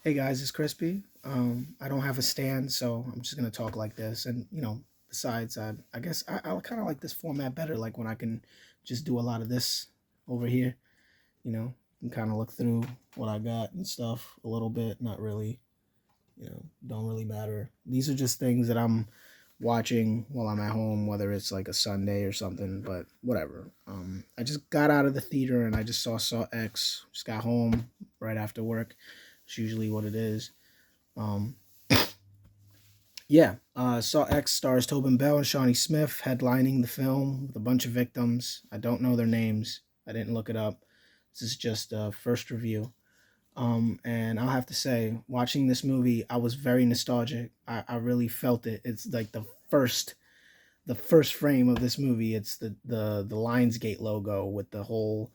Hey guys, it's Crispy. I don't have a stand, so I'm just gonna talk like this. And besides, I guess I kind of like this format better. Like when I can just do a lot of this over here. And kind of look through what I got and stuff a little bit. Not really, don't really matter. These are just things that I'm watching while I'm at home, whether it's like a Sunday or something. But whatever. I just got out of the theater and I just Saw X. Just got home right after work. It's usually what it is. Um, Saw X stars Tobin Bell and Shawnee Smith headlining the film with a bunch of victims. I don't know their names. I didn't look it up. This is just a first review. And I'll have to say, watching this movie, I was very nostalgic. I really felt it. It's like the first frame of this movie. It's the Lionsgate logo with the whole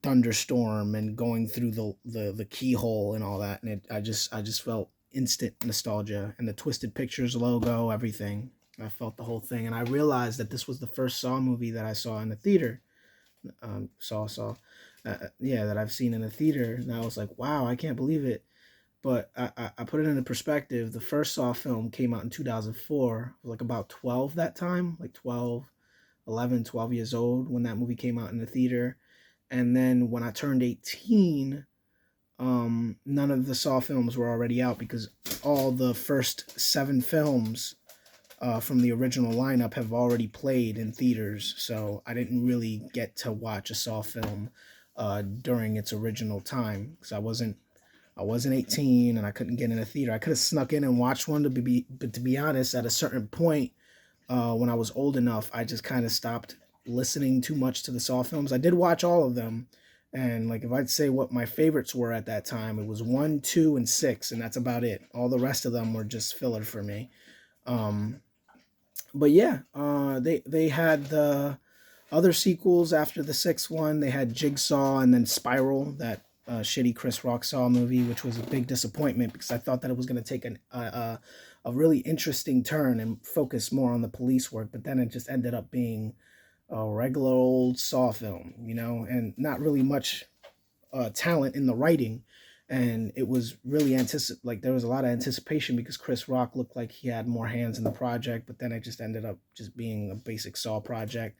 thunderstorm and going through the keyhole and all that, and I just felt instant nostalgia, and the Twisted Pictures logo, everything. I felt the whole thing, and I realized that this was the first Saw movie that I saw in the theater. Yeah, that I've seen in the theater, and I was like, wow, I can't believe it. But I put it into perspective. The first Saw film came out in 2004. I was like about 12 that time, like 12, 11, 12 years old when that movie came out in the theater. And then when I turned 18, none of the Saw films were already out because all the first 7 films from the original lineup have already played in theaters. So I didn't really get to watch a Saw film during its original time because I wasn't 18 and I couldn't get in a theater. I could have snuck in and watched one but to be honest, at a certain point, when I was old enough, I just kind of stopped listening too much to the Saw films. I did watch all of them, and like if I'd say what my favorites were at that time, it was 1, 2, and 6, and that's about it. All the rest of them were just filler for me. Um, but yeah, they had the other sequels after the sixth one. They had Jigsaw and then Spiral, that shitty Chris Rock Saw movie, which was a big disappointment because I thought that it was going to take a really interesting turn and focus more on the police work, but then it just ended up being a regular old Saw film, and not really much talent in the writing. And it was really like there was a lot of anticipation because Chris Rock looked like he had more hands in the project, but then it just ended up just being a basic Saw project.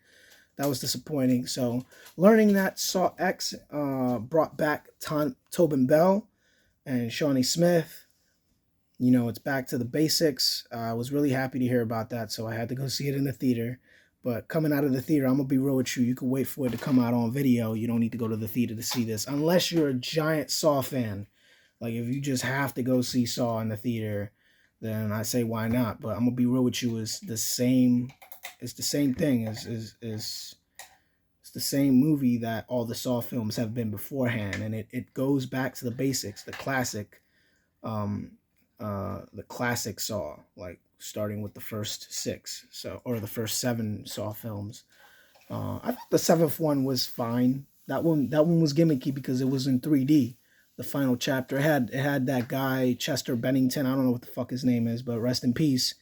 That was disappointing. So learning that Saw X brought back Tobin Bell and Shawnee Smith. It's back to the basics. I was really happy to hear about that, so I had to go see it in the theater. But coming out of the theater, I'm gonna be real with you. You can wait for it to come out on video. You don't need to go to the theater to see this, unless you're a giant Saw fan. Like if you just have to go see Saw in the theater, then I say why not. But I'm gonna be real with you. It's the same. It's the same thing. It's the same movie that all the Saw films have been beforehand, and it goes back to the basics, um, the classic Saw, like starting with the first 6, so or the first 7 Saw films. I thought the seventh one was fine. That one was gimmicky because it was in 3D. The final chapter it had that guy Chester Bennington. I don't know what the fuck his name is, but rest in peace.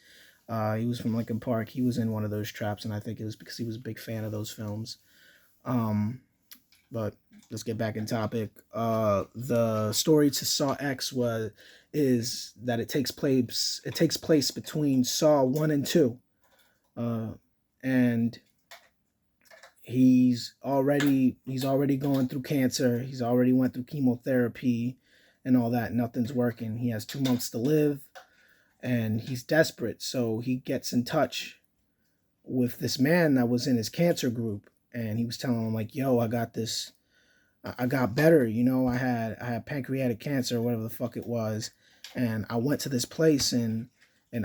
He was from Lincoln Park. He was in one of those traps, and I think it was because he was a big fan of those films. Um, but let's get back in topic. The story to Saw X is that it takes place between Saw 1 and 2. Uh, and he's already going through cancer. He's already went through chemotherapy and all that. Nothing's working. He has 2 months to live and he's desperate. So he gets in touch with this man that was in his cancer group, and he was telling him like, "Yo, I got this. I got better. I had pancreatic cancer, or whatever the fuck it was, and I went to this place in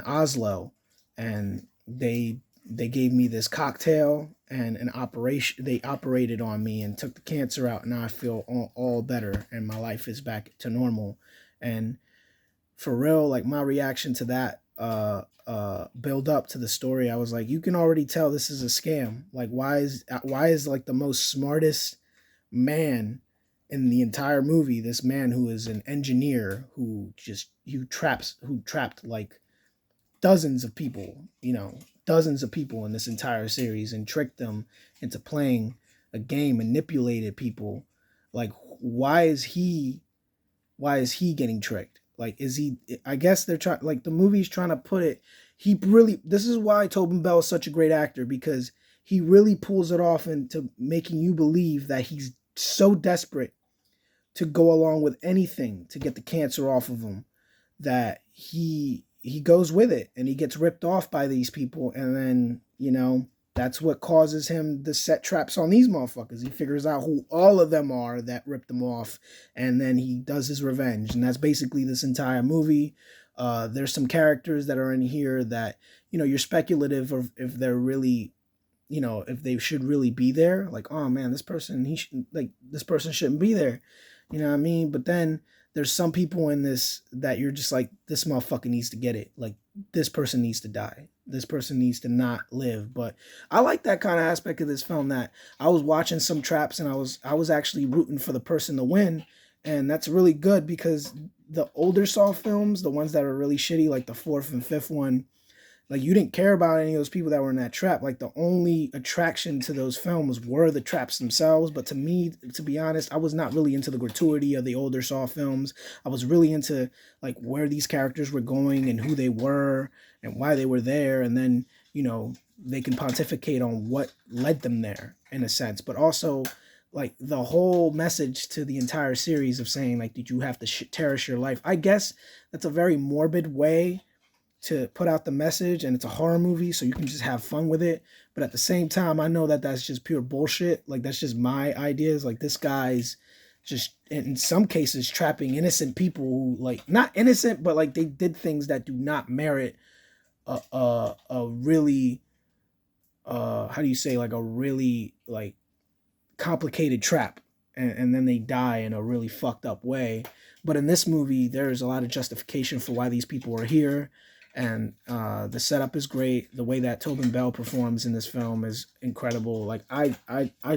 Oslo, and they gave me this cocktail and an operation. They operated on me and took the cancer out, and now I feel all better, and my life is back to normal." And for real, like my reaction to that build up to the story, I was like, you can already tell this is a scam. Like why is like the most smartest man in the entire movie, this man who is an engineer who trapped like dozens of people, dozens of people in this entire series and tricked them into playing a game, manipulated people. Like why is he getting tricked? Like, is he? I guess they're trying. Like, the movie's trying to put it. He really. This is why Tobin Bell is such a great actor, because he really pulls it off into making you believe that he's so desperate to go along with anything to get the cancer off of him that he goes with it, and he gets ripped off by these people, and then that's what causes him to set traps on these motherfuckers. He figures out who all of them are that ripped them off, and then he does his revenge. And that's basically this entire movie. There's some characters that are in here that, you're speculative of if they're really, if they should really be there. Like, oh man, this person, this person shouldn't be there. You know what I mean? But then there's some people in this that you're just like, this motherfucker needs to get it. Like, this person needs to die. This person needs to not live. But I like that kind of aspect of this film, that I was watching some traps and I was actually rooting for the person to win. And that's really good, because the older Saw films, the ones that are really shitty, like the fourth and fifth one, like, you didn't care about any of those people that were in that trap. Like, the only attraction to those films were the traps themselves. But to me, to be honest, I was not really into the gratuity of the older Saw films. I was really into, like, where these characters were going and who they were and why they were there. And then, they can pontificate on what led them there, in a sense. But also, like, the whole message to the entire series of saying, like, did you have to cherish your life? I guess that's a very morbid way to put out the message, and it's a horror movie, so you can just have fun with it. But at the same time, I know that that's just pure bullshit. Like, that's just my ideas. Like, this guy's just, in some cases, trapping innocent people who, like, not innocent, but like, they did things that do not merit a really how do you say, like, a really, like, complicated trap, and then they die in a really fucked up way. But in this movie, there's a lot of justification for why these people are here. And the setup is great. The way that Tobin Bell performs in this film is incredible. Like, I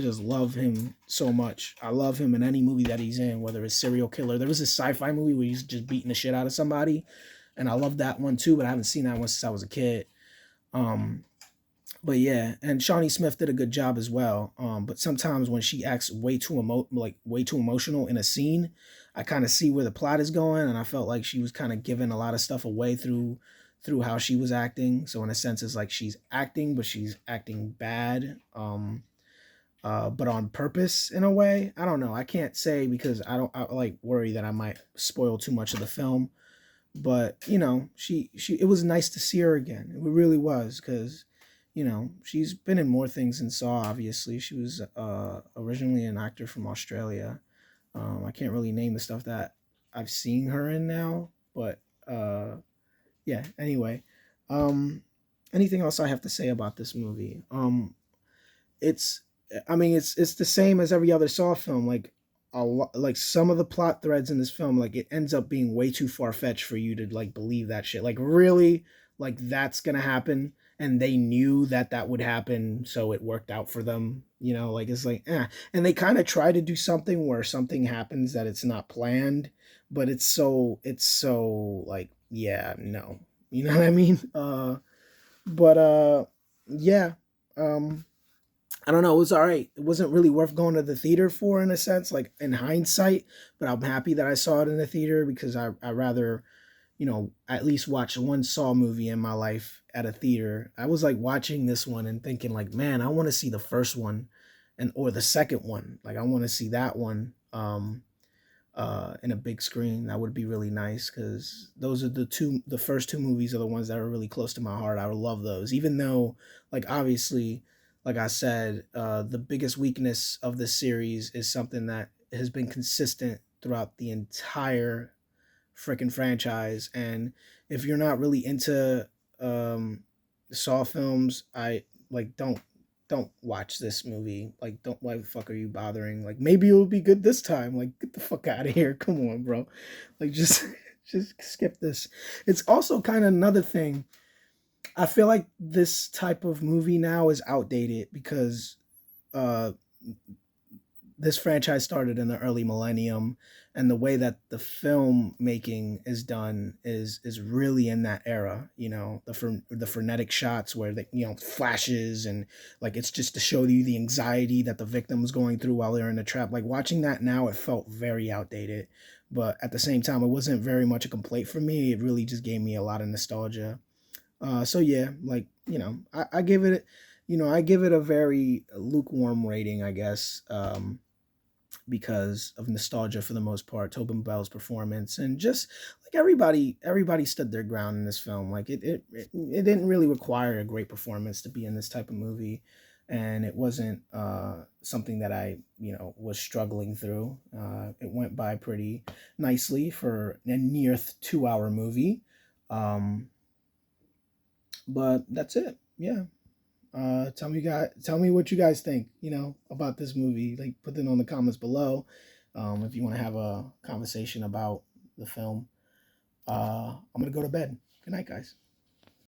just love him so much. I love him in any movie that he's in, whether it's Serial Killer. There was this sci-fi movie where he's just beating the shit out of somebody, and I love that one too, but I haven't seen that one since I was a kid. But yeah, and Shawnee Smith did a good job as well. But sometimes when she acts way too way too emotional in a scene, I kind of see where the plot is going, and I felt like she was kind of giving a lot of stuff away through how she was acting. So in a sense, it's like she's acting, but she's acting bad. But on purpose in a way. I don't know. I can't say, because I like worry that I might spoil too much of the film. But she it was nice to see her again. It really was, because she's been in more things than Saw. Obviously, she was originally an actor from Australia. I can't really name the stuff that I've seen her in now, but yeah. Anyway, anything else I have to say about this movie? It's, I mean, it's the same as every other Saw film. Like, like, some of the plot threads in this film, like, it ends up being way too far-fetched for you to, like, believe that shit. Like, really, like, that's gonna happen, and they knew that that would happen, so it worked out for them. Like, it's like, and they kind of try to do something where something happens that it's not planned, but it's so like, yeah, no, you know what I mean? But yeah. I don't know. It was all right. It wasn't really worth going to the theater for, in a sense, like, in hindsight. But I'm happy that I saw it in the theater, because I rather, at least watch one Saw movie in my life at a theater. I was like watching this one and thinking, like, man, I want to see the first one, or the second one. Like, I want to see that one in a big screen. That would be really nice, because those are the first two movies are the ones that are really close to my heart. I would love those, even though, like, obviously, like I said, the biggest weakness of this series is something that has been consistent throughout the entire freaking franchise. And if you're not really into Saw films, I like don't watch this movie. Like, don't, why the fuck are you bothering? Like, maybe it'll be good this time. Like, get the fuck out of here. Come on, bro. Like, just just skip this. It's also kind of another thing. I feel like this type of movie now is outdated, because uh this franchise started in the early millennium, and the way that the film making is done is really in that era. The frenetic shots where the flashes, and, like, it's just to show you the anxiety that the victim was going through while they're in the trap. Like, watching that now, it felt very outdated. but at the same time, it wasn't very much a complaint for me. It really just gave me a lot of nostalgia. So yeah, like, I give it, I give it a very lukewarm rating, I guess, because of nostalgia for the most part. Tobin Bell's performance, and just like everybody stood their ground in this film. Like it didn't really require a great performance to be in this type of movie, and it wasn't something that I was struggling through. It went by pretty nicely for a near 2 hour movie. Um, but that's it. Yeah. Tell me what you guys think, about this movie. Like, put it on the comments below. If you want to have a conversation about the film. I'm gonna go to bed. Good night, guys.